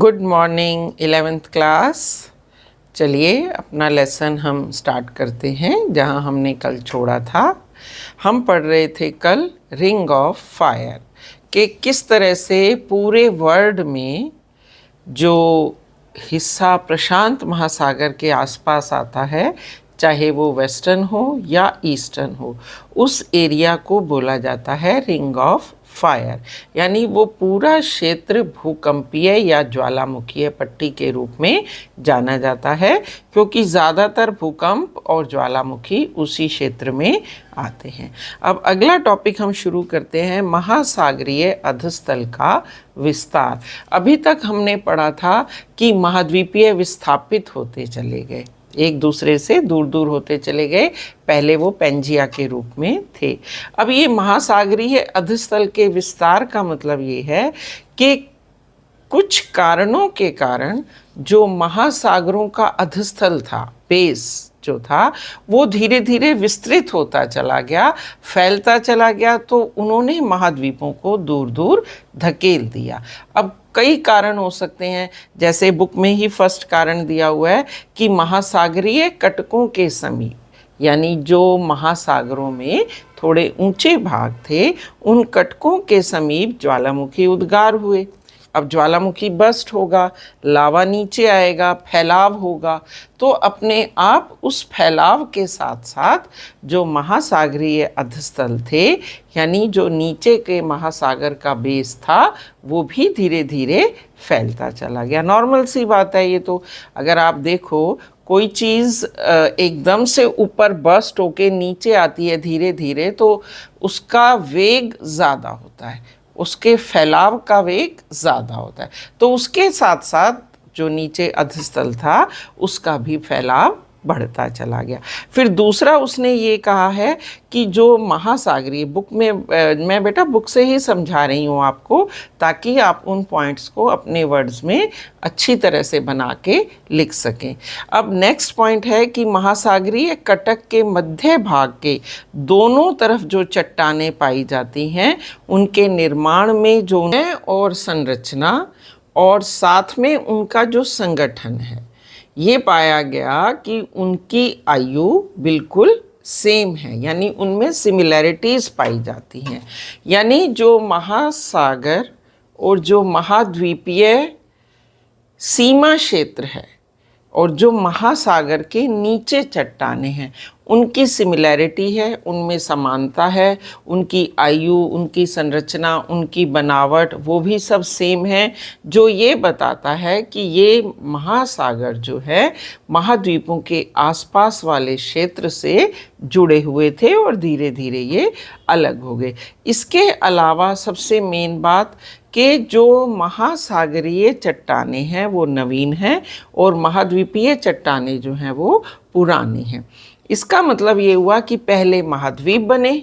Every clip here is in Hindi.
Good morning 11th class. चलिए अपना लेसन हम स्टार्ट करते हैं जहां हमने कल छोड़ा था। हम पढ़ रहे थे कल रिंग ऑफ फायर कि किस तरह से पूरे वर्ल्ड में जो हिस्सा प्रशांत महासागर के आसपास आता है, चाहे वो वेस्टर्न हो या ईस्टर्न हो, उस एरिया को बोला जाता है रिंग ऑफ फायर। यानी वो पूरा क्षेत्र भूकंपीय या ज्वालामुखीय पट्टी के रूप में जाना जाता है, क्योंकि ज़्यादातर भूकंप और ज्वालामुखी उसी क्षेत्र में आते हैं। अब अगला टॉपिक हम शुरू करते हैं, महासागरीय अधस्थल का विस्तार। अभी तक हमने पढ़ा था कि महाद्वीपीय विस्थापित होते चले गए, एक दूसरे से दूर दूर होते चले गए। पहले वो पेंजिया के रूप में थे। अब ये महासागरीय अधस्थल के विस्तार का मतलब ये है कि कुछ कारणों के कारण जो महासागरों का अधस्थल था, बेस जो था, वो धीरे धीरे विस्तृत होता चला गया, फैलता चला गया, तो उन्होंने महाद्वीपों को दूर दूर धकेल दिया। अब कई कारण हो सकते हैं, जैसे बुक में ही फर्स्ट कारण दिया हुआ है कि महासागरीय कटकों के समीप, यानी जो महासागरों में थोड़े ऊंचे भाग थे, उन कटकों के समीप ज्वालामुखी उद्गार हुए। अब ज्वालामुखी बस्ट होगा, लावा नीचे आएगा, फैलाव होगा, तो अपने आप उस फैलाव के साथ साथ जो महासागरीय अधस्थल थे, यानी जो नीचे के महासागर का बेस था, वो भी धीरे धीरे फैलता चला गया। नॉर्मल सी बात है ये तो। अगर आप देखो कोई चीज़ एकदम से ऊपर बस्ट होके नीचे आती है धीरे धीरे, तो उसका वेग ज़्यादा होता है, उसके फैलाव का वेग ज़्यादा होता है, तो उसके साथ साथ जो नीचे अधस्थल था उसका भी फैलाव बढ़ता चला गया। फिर दूसरा उसने ये कहा है कि जो महासागरीय, बुक में मैं बेटा बुक से ही समझा रही हूँ आपको, ताकि आप उन पॉइंट्स को अपने वर्ड्स में अच्छी तरह से बना के लिख सकें। अब नेक्स्ट पॉइंट है कि महासागरीय कटक के मध्य भाग के दोनों तरफ जो चट्टानें पाई जाती हैं, उनके निर्माण में जो है और संरचना और साथ में उनका जो संगठन है, ये पाया गया कि उनकी आयु बिल्कुल सेम है, यानी उनमें सिमिलैरिटीज़ पाई जाती हैं। यानी जो महासागर और जो महाद्वीपीय सीमा क्षेत्र है और जो महासागर के नीचे चट्टानें हैं, उनकी सिमिलैरिटी है, उनमें समानता है, उनकी आयु, उनकी संरचना, उनकी बनावट, वो भी सब सेम है, जो ये बताता है कि ये महासागर जो है महाद्वीपों के आसपास वाले क्षेत्र से जुड़े हुए थे और धीरे धीरे ये अलग हो गए। इसके अलावा सबसे मेन बात कि जो महासागरीय चट्टानें हैं वो नवीन हैं और महाद्वीपीय चट्टानें जो हैं वो पुरानी हैं। इसका मतलब ये हुआ कि पहले महाद्वीप बने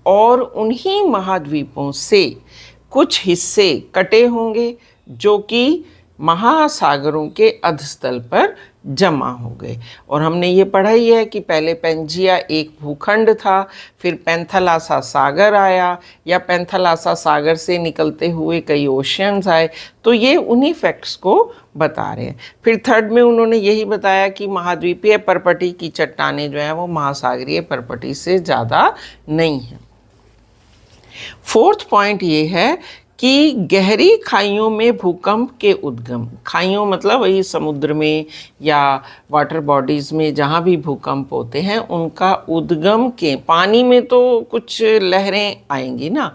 और उन्हीं महाद्वीपों से कुछ हिस्से कटे होंगे जो कि महासागरों के अधस्थल पर जमा हो गए। और हमने ये पढ़ा ही है कि पहले पेंजिया एक भूखंड था, फिर पैंथालासा सागर आया, या पैंथालासा सागर से निकलते हुए कई ओशियंस आए। तो ये उन्हीं फैक्ट्स को बता रहे हैं। फिर थर्ड में उन्होंने यही बताया कि महाद्वीपीय परपटी की चट्टानें जो हैं वो महासागरीय परपटी से ज़्यादा नहीं हैं। फोर्थ पॉइंट ये है कि गहरी खाइयों में भूकंप के उद्गम, खाइयों मतलब वही समुद्र में या वाटर बॉडीज़ में जहाँ भी भूकंप होते हैं, उनका उद्गम के पानी में तो कुछ लहरें आएंगी ना,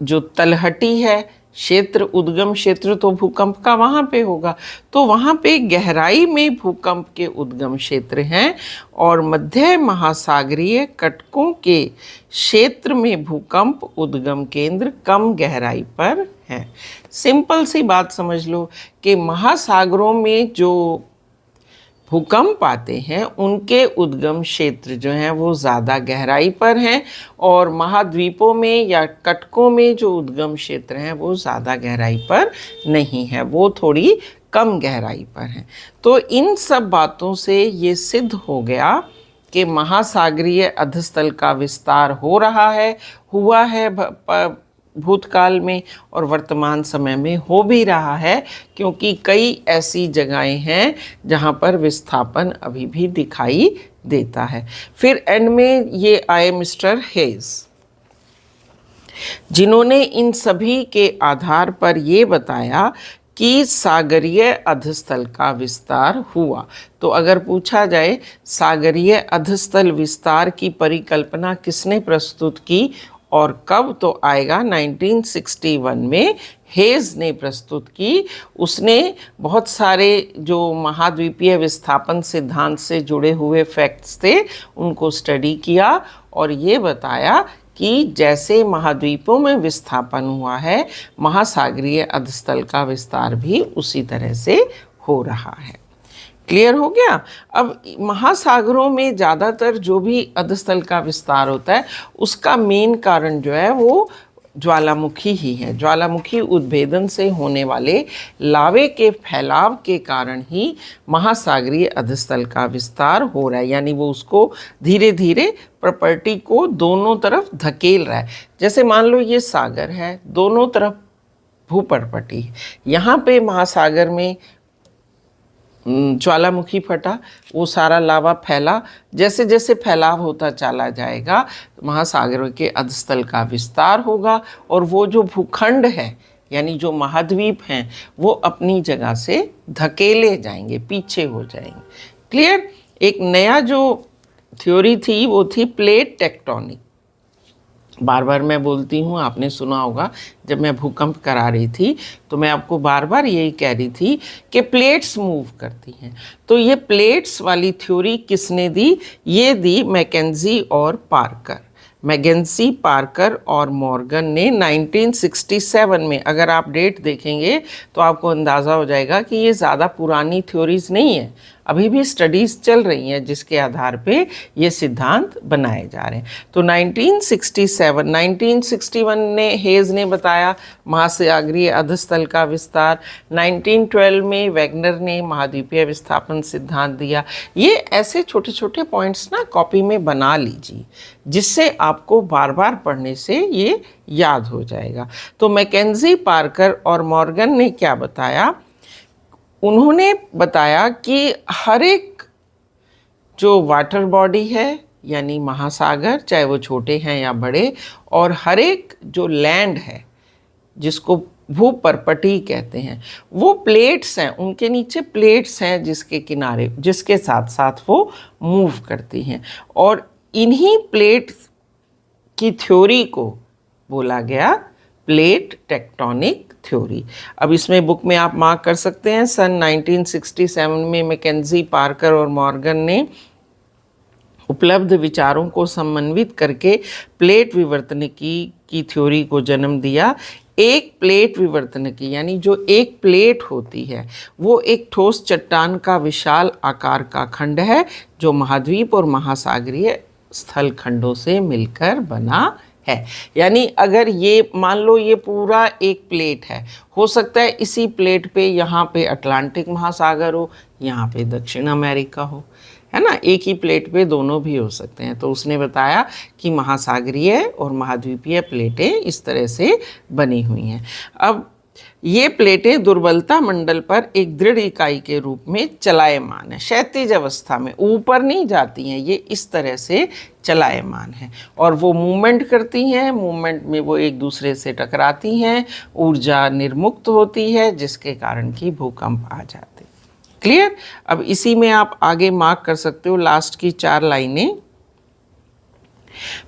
जो तलहटी है क्षेत्र, उद्गम क्षेत्र तो भूकंप का वहाँ पे होगा, तो वहाँ पे गहराई में भूकंप के उद्गम क्षेत्र हैं और मध्य महासागरीय कटकों के क्षेत्र में भूकंप उद्गम केंद्र कम गहराई पर हैं। सिंपल सी बात समझ लो कि महासागरों में जो भूकंप आते हैं उनके उद्गम क्षेत्र जो हैं वो ज़्यादा गहराई पर हैं और महाद्वीपों में या कटकों में जो उद्गम क्षेत्र हैं वो ज़्यादा गहराई पर नहीं है, वो थोड़ी कम गहराई पर हैं। तो इन सब बातों से ये सिद्ध हो गया कि महासागरीय अधस्थल का विस्तार हो रहा है, हुआ है भूतकाल में और वर्तमान समय में हो भी रहा है, क्योंकि कई ऐसी जगहें हैं जहाँ पर विस्थापन अभी भी दिखाई देता है। फिर एंड में ये आए मिस्टर हेज, जिन्होंने इन सभी के आधार पर ये बताया कि सागरीय अधस्थल का विस्तार हुआ। तो अगर पूछा जाए सागरीय अधस्थल विस्तार की परिकल्पना किसने प्रस्तुत की और कब, तो आएगा 1961 में हेज ने प्रस्तुत की। उसने बहुत सारे जो महाद्वीपीय विस्थापन सिद्धांत से जुड़े हुए फैक्ट्स थे उनको स्टडी किया और ये बताया कि जैसे महाद्वीपों में विस्थापन हुआ है, महासागरीय अधस्थल का विस्तार भी उसी तरह से हो रहा है। क्लियर हो गया। अब महासागरों में ज़्यादातर जो भी अधस्थल का विस्तार होता है उसका मेन कारण जो है वो ज्वालामुखी ही है। ज्वालामुखी उद्भेदन से होने वाले लावे के फैलाव के कारण ही महासागरीय अधस्थल का विस्तार हो रहा है, यानी वो उसको धीरे धीरे प्रॉपर्टी को दोनों तरफ धकेल रहा है। जैसे मान लो ये सागर है, दोनों तरफ भूपर्पटी है, यहाँ पे महासागर में ज्वालामुखी फटा, वो सारा लावा फैला, जैसे जैसे फैलाव होता चला जाएगा महासागरों के अधस्थल का विस्तार होगा और वो जो भूखंड है यानी जो महाद्वीप हैं वो अपनी जगह से धकेले जाएंगे, पीछे हो जाएंगे। क्लियर। एक नया जो थ्योरी थी वो थी प्लेट टेक्टोनिक। बार बार मैं बोलती हूँ, आपने सुना होगा जब मैं भूकंप करा रही थी तो मैं आपको बार बार यही कह रही थी कि प्लेट्स मूव करती हैं। तो ये प्लेट्स वाली थ्योरी किसने दी? ये दी मैकेंजी और पार्कर। मैकेंजी, पार्कर और मॉर्गन ने 1967 में, अगर आप डेट देखेंगे तो आपको अंदाज़ा हो जाएगा कि ये ज़्यादा पुरानी थ्योरीज नहीं है, अभी भी स्टडीज़ चल रही हैं जिसके आधार पे ये सिद्धांत बनाए जा रहे हैं। तो 1961 ने हेज ने बताया महासागरीय अधस्थल का विस्तार। 1912 में वैगनर ने महाद्वीपीय विस्थापन सिद्धांत दिया। ये ऐसे छोटे छोटे पॉइंट्स ना कॉपी में बना लीजिए, जिससे आपको बार बार पढ़ने से ये याद हो जाएगा। तो मैकेंजी, पार्कर और मॉर्गन ने क्या बताया? उन्होंने बताया कि हर एक जो वाटर बॉडी है यानी महासागर, चाहे वो छोटे हैं या बड़े, और हर एक जो लैंड है जिसको भूपर्पटी कहते हैं, वो प्लेट्स हैं, उनके नीचे प्लेट्स हैं जिसके किनारे, जिसके साथ साथ वो मूव करती हैं। और इन्हीं प्लेट्स की थ्योरी को बोला गया प्लेट टेक्टोनिक थ्योरी। अब इसमें बुक में आप मार्क कर सकते हैं, सन 1967 में मैकेंजी, पार्कर और मॉर्गन ने उपलब्ध विचारों को समन्वित करके प्लेट विवर्तनिकी की थ्योरी को जन्म दिया। एक प्लेट विवर्तनिकी यानी जो एक प्लेट होती है वो एक ठोस चट्टान का विशाल आकार का खंड है जो महाद्वीप और महासागरीय स्थल खंडों से मिलकर बना है। यानी अगर ये मान लो ये पूरा एक प्लेट है, हो सकता है इसी प्लेट पे यहाँ पे अटलांटिक महासागर हो, यहाँ पे दक्षिण अमेरिका हो, है ना, एक ही प्लेट पे दोनों भी हो सकते हैं। तो उसने बताया कि महासागरीय और महाद्वीपीय प्लेटें इस तरह से बनी हुई हैं। अब ये प्लेटें दुर्बलता मंडल पर एक दृढ़ इकाई के रूप में चलायमान है, क्षैतिज अवस्था में, ऊपर नहीं जाती हैं, ये इस तरह से चलायमान है और वो मूवमेंट करती हैं। मूवमेंट में वो एक दूसरे से टकराती हैं, ऊर्जा निर्मुक्त होती है जिसके कारण कि भूकंप आ जाते। क्लियर। अब इसी में आप आगे मार्क कर सकते हो लास्ट की 4 लाइनें।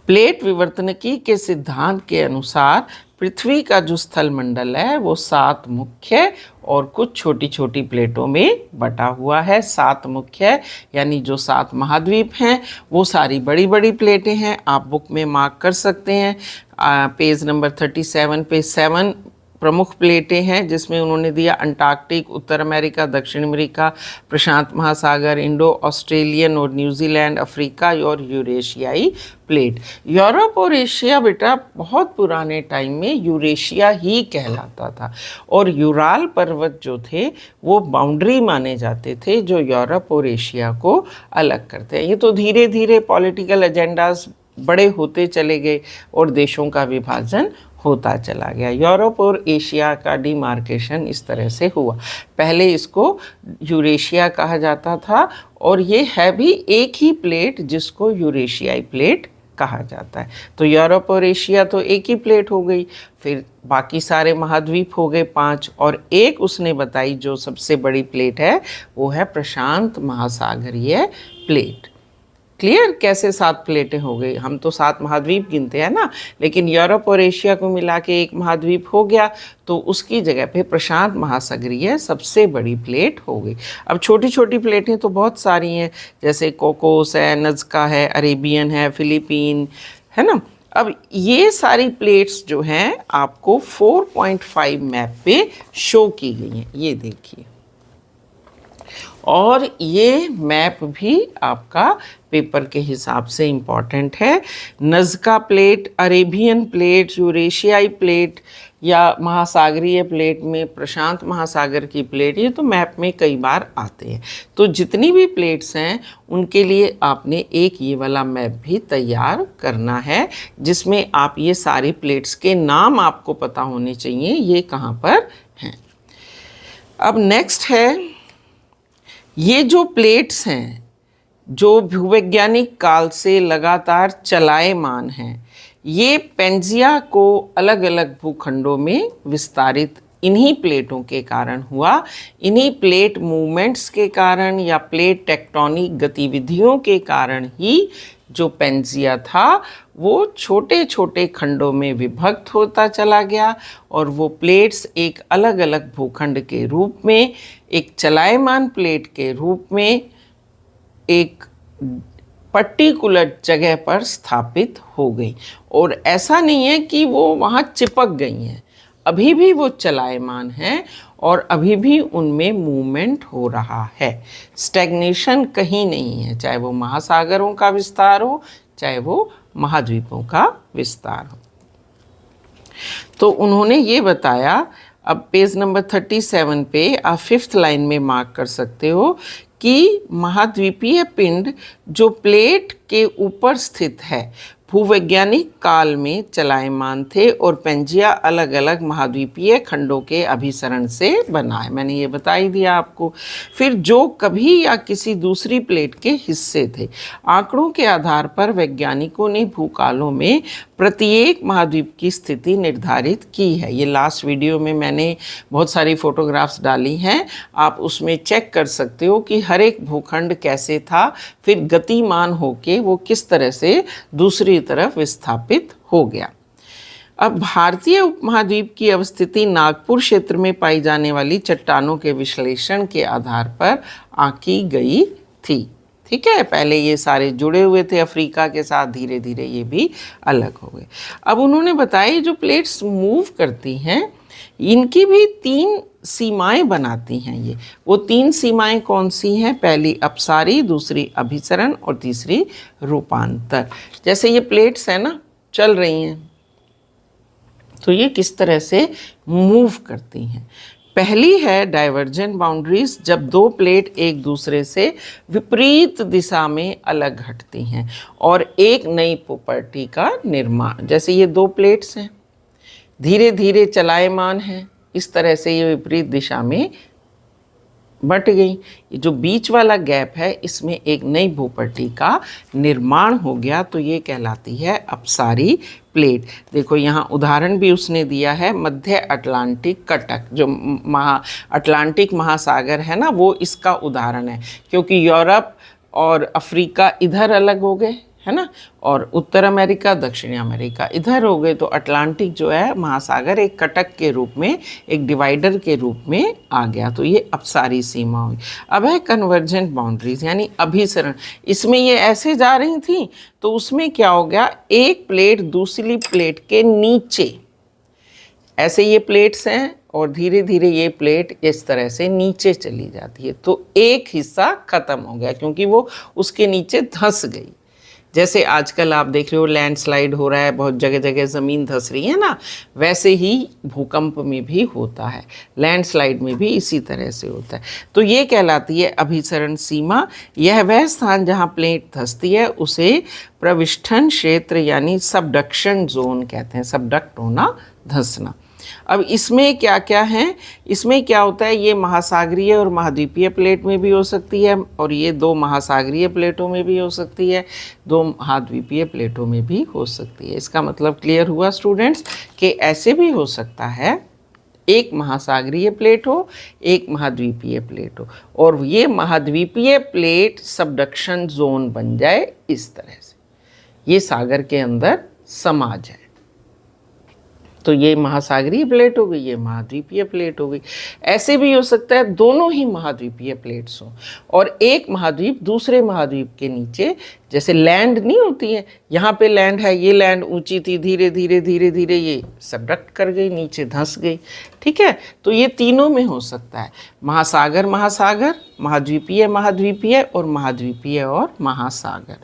प्लेट विवर्तनिकी के सिद्धांत के अनुसार पृथ्वी का जो स्थल मंडल है वो 7 मुख्य और कुछ छोटी छोटी प्लेटों में बटा हुआ है। 7 मुख्य यानी जो 7 महाद्वीप हैं वो सारी बड़ी बड़ी प्लेटें हैं, आप बुक में मार्क कर सकते हैं। पेज नंबर 37 पे 7 प्रमुख प्लेटें हैं जिसमें उन्होंने दिया अंटार्कटिक, उत्तर अमेरिका, दक्षिण अमेरिका, प्रशांत महासागर, इंडो ऑस्ट्रेलियन और न्यूजीलैंड, अफ्रीका और यूरेशियाई प्लेट। यूरोप और एशिया बेटा बहुत पुराने टाइम में यूरेशिया ही कहलाता था और यूराल पर्वत जो थे वो बाउंड्री माने जाते थे जो यूरोप और एशिया को अलग करते हैं। ये तो धीरे धीरे पॉलिटिकल एजेंडाज बड़े होते चले गए और देशों का विभाजन होता चला गया। यूरोप और एशिया का डिमार्केशन इस तरह से हुआ। पहले इसको यूरेशिया कहा जाता था और ये है भी एक ही प्लेट जिसको यूरेशियाई प्लेट कहा जाता है। तो यूरोप और एशिया तो एक ही प्लेट हो गई, फिर बाकी सारे महाद्वीप हो गए 5, और एक उसने बताई जो सबसे बड़ी प्लेट है वो है प्रशांत महासागरीय प्लेट। क्लियर? कैसे 7 प्लेटें हो गई? हम तो 7 महाद्वीप गिनते हैं ना, लेकिन यूरोप और एशिया को मिला के एक महाद्वीप हो गया, तो उसकी जगह पे प्रशांत महासागरीय सबसे बड़ी प्लेट हो गई। अब छोटी छोटी प्लेटें तो बहुत सारी हैं, जैसे कोकोस है, नज़का है, अरेबियन है, फिलीपीन है ना। अब ये सारी प्लेट्स जो हैं आपको 4.5 मैप पे शो की गई हैं, ये देखिए। और ये मैप भी आपका पेपर के हिसाब से इम्पॉर्टेंट है। नज़का प्लेट, अरेबियन प्लेट, यूरेशियाई प्लेट या महासागरीय प्लेट में प्रशांत महासागर की प्लेट, ये तो मैप में कई बार आते हैं। तो जितनी भी प्लेट्स हैं उनके लिए आपने एक ये वाला मैप भी तैयार करना है, जिसमें आप ये सारी प्लेट्स के नाम आपको पता होने चाहिए ये कहाँ पर हैं। अब नेक्स्ट है, ये जो प्लेट्स हैं जो भूवैज्ञानिक काल से लगातार चलायमान हैं, ये पेंजिया को अलग अलग भूखंडों में विस्तारित इन्हीं प्लेटों के कारण हुआ। इन्हीं प्लेट मूवमेंट्स के कारण या प्लेट टेक्टोनिक गतिविधियों के कारण ही जो पेंजिया था वो छोटे छोटे खंडों में विभक्त होता चला गया, और वो प्लेट्स एक अलग अलग भूखंड के रूप में, एक चलायमान प्लेट के रूप में एक पर्टिकुलर जगह पर स्थापित हो गई। और ऐसा नहीं है कि वो वहाँ चिपक गई हैं, अभी भी वो चलायमान हैं और अभी भी उनमें मूवमेंट हो रहा है। स्टैग्नेशन कहीं नहीं है, चाहे वो महासागरों का विस्तार हो, चाहे वो महाद्वीपों का विस्तार हो। तो उन्होंने ये बताया, अब पेज नंबर 37 पे आप 5th लाइन में मार्क कर सकते हो कि महाद्वीपीय पिंड जो प्लेट के ऊपर स्थित है भूवैज्ञानिक काल में चलायमान थे और पेंजिया अलग अलग महाद्वीपीय खंडों के अभिसरण से बना है। मैंने ये बता ही दिया आपको। फिर जो कभी या किसी दूसरी प्लेट के हिस्से थे, आंकड़ों के आधार पर वैज्ञानिकों ने भूकालों में प्रत्येक महाद्वीप की स्थिति निर्धारित की है। ये लास्ट वीडियो में मैंने बहुत सारी फोटोग्राफ्स डाली हैं, आप उसमें चेक कर सकते हो कि हर एक भूखंड कैसे था, फिर गतिमान होके वो किस तरह से दूसरी तरफ विस्थापित हो गया। अब भारतीय उपमहाद्वीप की अवस्थिति नागपुर क्षेत्र में पाई जाने वाली चट्टानों के विश्लेषण के आधार पर आंकी गई थी। ठीक है, पहले ये सारे जुड़े हुए थे अफ्रीका के साथ, धीरे धीरे ये भी अलग हो गए। अब उन्होंने बताया जो प्लेट्स मूव करती हैं इनकी भी 3 सीमाएं बनाती हैं। ये वो 3 सीमाएं कौन सी हैं? पहली अपसारी, दूसरी अभिसरण और तीसरी रूपांतर। जैसे ये प्लेट्स हैं ना, चल रही हैं, तो ये किस तरह से मूव करती हैं। पहली है डाइवर्जेंट बाउंड्रीज, जब 2 प्लेट एक दूसरे से विपरीत दिशा में अलग हटती हैं और एक नई प्रॉपर्टी का निर्माण। जैसे ये 2 प्लेट्स हैं, धीरे धीरे चलायमान हैं, इस तरह से ये विपरीत दिशा में बट गई। ये जो बीच वाला गैप है इसमें एक नई भूपट्टी का निर्माण हो गया, तो ये कहलाती है अपसारी प्लेट। देखो यहाँ उदाहरण भी उसने दिया है, मध्य अटलांटिक कटक, जो अटलांटिक महासागर है ना, वो इसका उदाहरण है, क्योंकि यूरोप और अफ्रीका इधर अलग हो गए है ना, और उत्तर अमेरिका दक्षिणी अमेरिका इधर हो गए, तो अटलांटिक जो है महासागर एक कटक के रूप में, एक डिवाइडर के रूप में आ गया, तो ये अपसारी सीमा हुई। अब है कन्वर्जेंट बाउंड्रीज यानी अभिसरण। इसमें ये ऐसे जा रही थी, तो उसमें क्या हो गया, एक प्लेट दूसरी प्लेट के नीचे, ऐसे ये प्लेट्स हैं और धीरे धीरे ये प्लेट इस तरह से नीचे चली जाती है, तो एक हिस्सा खत्म हो गया क्योंकि वो उसके नीचे धंस गई। जैसे आजकल आप देख रहे हो लैंडस्लाइड हो रहा है, बहुत जगह जगह ज़मीन धंस रही है ना, वैसे ही भूकंप में भी होता है, लैंडस्लाइड में भी इसी तरह से होता है। तो ये कहलाती है अभिसरण सीमा। यह वह स्थान जहाँ प्लेट धंसती है उसे प्रविष्ठन क्षेत्र यानी सबडक्शन जोन कहते हैं। सबडक्ट होना, धंसना। अब इसमें क्या क्या है, इसमें क्या होता है, ये महासागरीय और महाद्वीपीय प्लेट में भी हो सकती है, और ये 2 महासागरीय प्लेटों में भी हो सकती है, 2 महाद्वीपीय प्लेटों में भी हो सकती है। इसका मतलब क्लियर हुआ स्टूडेंट्स कि ऐसे भी हो सकता है, एक महासागरीय प्लेट हो, एक महाद्वीपीय प्लेट हो, और ये महाद्वीपीय प्लेट सबडक्शन जोन बन जाए इस तरह से, ये सागर के अंदर समा जाए। तो ये महासागरीय प्लेट हो गई, ये महाद्वीपीय प्लेट हो गई। ऐसे भी हो सकता है दोनों ही महाद्वीपीय प्लेट्स हों और एक महाद्वीप दूसरे महाद्वीप के नीचे, जैसे लैंड नहीं होती है, यहाँ पे लैंड है, ये लैंड ऊंची थी, धीरे धीरे धीरे धीरे ये सबडक्ट कर गई, नीचे धंस गई। ठीक है, तो ये तीनों में हो सकता है, महासागर महासागर, महाद्वीपीय महाद्वीपीय, और महाद्वीपीय और महासागर।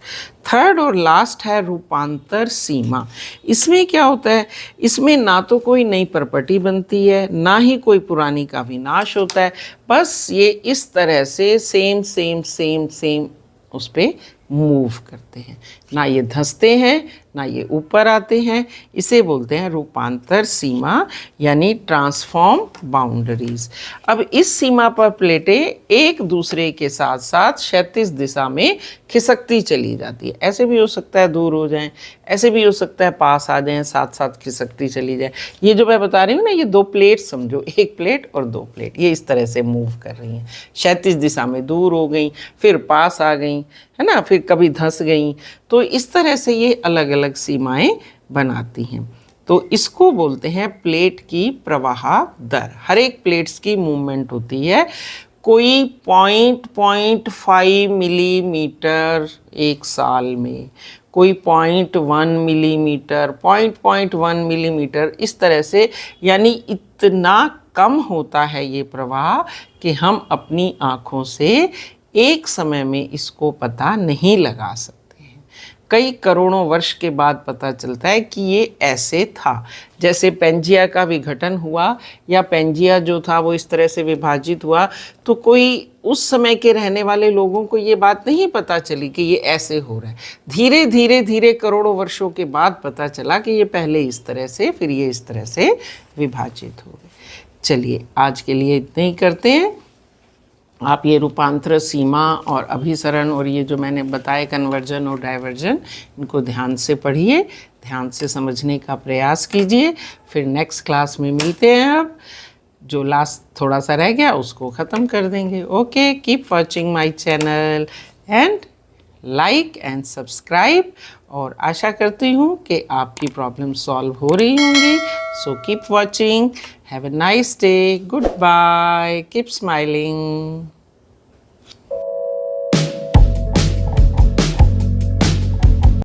थर्ड और लास्ट है रूपांतर सीमा। इसमें क्या होता है, इसमें ना तो कोई नई प्रॉपर्टी बनती है, ना ही कोई पुरानी का विनाश होता है, बस ये इस तरह से सेम सेम सेम सेम उस पर मूव करते हैं, ना ये धंसते हैं ना ये ऊपर आते हैं। इसे बोलते हैं रूपांतर सीमा यानी ट्रांसफॉर्म बाउंड्रीज। अब इस सीमा पर प्लेटें एक दूसरे के साथ साथ क्षैतिज दिशा में खिसकती चली जाती है। ऐसे भी हो सकता है दूर हो जाएं, ऐसे भी हो सकता है पास आ जाएं, साथ साथ खिसकती चली जाए। ये जो मैं बता रही हूँ ना, ये 2 प्लेट समझो, एक प्लेट और 2 प्लेट, ये इस तरह से मूव कर रही हैं, क्षैतिज दिशा में दूर हो गई, फिर पास आ गई, है ना, फिर कभी धंस गई। तो इस तरह से ये अलग अलग सीमाएं बनाती हैं। तो इसको बोलते हैं प्लेट की प्रवाह दर। हर एक प्लेट्स की मूवमेंट होती है, कोई 0.5 मिलीमीटर एक साल में, कोई 0.1 मिलीमीटर, 0.1 मिलीमीटर, इस तरह से, यानी इतना कम होता है ये प्रवाह कि हम अपनी आँखों से एक समय में इसको पता नहीं लगा सकते हैं। कई करोड़ों वर्ष के बाद पता चलता है कि ये ऐसे था। जैसे पेंजिया का विघटन हुआ या पेंजिया जो था वो इस तरह से विभाजित हुआ, तो कोई उस समय के रहने वाले लोगों को ये बात नहीं पता चली कि ये ऐसे हो रहा है। धीरे धीरे धीरे करोड़ों वर्षों के बाद पता चला कि ये पहले इस तरह से, फिर ये इस तरह से विभाजित हो गए। चलिए आज के लिए इतने ही करते हैं। आप ये रूपांतर सीमा और अभिसरण और ये जो मैंने बताए कन्वर्जन और डाइवर्जन, इनको ध्यान से पढ़िए, ध्यान से समझने का प्रयास कीजिए। फिर नेक्स्ट क्लास में मिलते हैं। अब जो लास्ट थोड़ा सा रह गया उसको ख़त्म कर देंगे। Okay, keep watching my channel and like and subscribe. और आशा करती हूँ कि आपकी प्रॉब्लम सॉल्व हो रही होंगी। So keep watching. Have a nice day. Goodbye. Keep smiling.